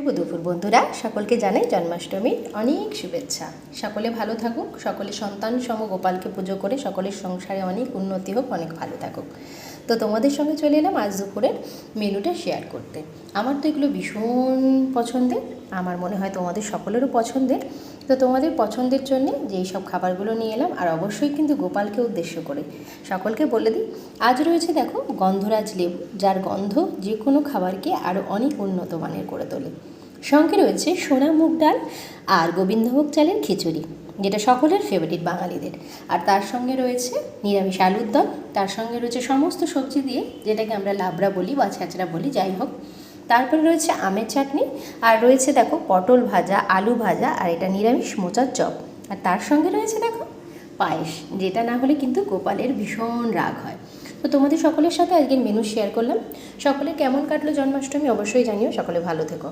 শুভ দুপুর বন্ধুরা, সকলকে জানাই জন্মাষ্টমীর অনেক শুভেচ্ছা। সকলে ভালো থাকুক, সকলে সন্তান সম গোপালকে পুজো করে সকলের সংসারে অনেক উন্নতি হোক, অনেক ভালো থাকুক। তো তোমাদের সঙ্গে চলে এলাম আজ দুপুরের মেনুটা শেয়ার করতে। আমার তো এগুলো ভীষণ পছন্দের, আমার মনে হয় তোমাদের সকলেরও পছন্দের। তো তোমাদের পছন্দের জন্যে যেই সব খাবারগুলো নিয়ে এলাম, আর অবশ্যই কিন্তু গোপালকে উদ্দেশ্য করে সকলকে বলে দিই, আজ রয়েছে দেখো গন্ধরাজ লেবু, যার গন্ধ যে কোনো খাবারকে আরও অনেক উন্নত মানের করে তোলে। সঙ্গে রয়েছে সোনা মুগ ডাল আর গোবিন্দভোগ চালের খিচুড়ি, যেটা সকলের ফেভারিট বাঙালিদের। আর তার সঙ্গে রয়েছে নিরামিষ আলুর দম, তার সঙ্গে রয়েছে সমস্ত সবজি দিয়ে, যেটাকে আমরা লাবড়া বলি বা ছ্যাঁচড়া বলি, যাই হোক। তারপরে রয়েছে আমের চাটনি, আর রয়েছে দেখো পটল ভাজা, আলু ভাজা, আর এটা নিরামিষ মোচার চপ। আর তার সঙ্গে রয়েছে দেখো পায়েস, যেটা না হলে কিন্তু গোপালের ভীষণ রাগ হয়। তো তোমাদের সকলের সাথে আজকের মেনু শেয়ার করলাম। সকলে কেমন কাটলো জন্মাষ্টমী অবশ্যই জানিও। সকলে ভালো থেকো।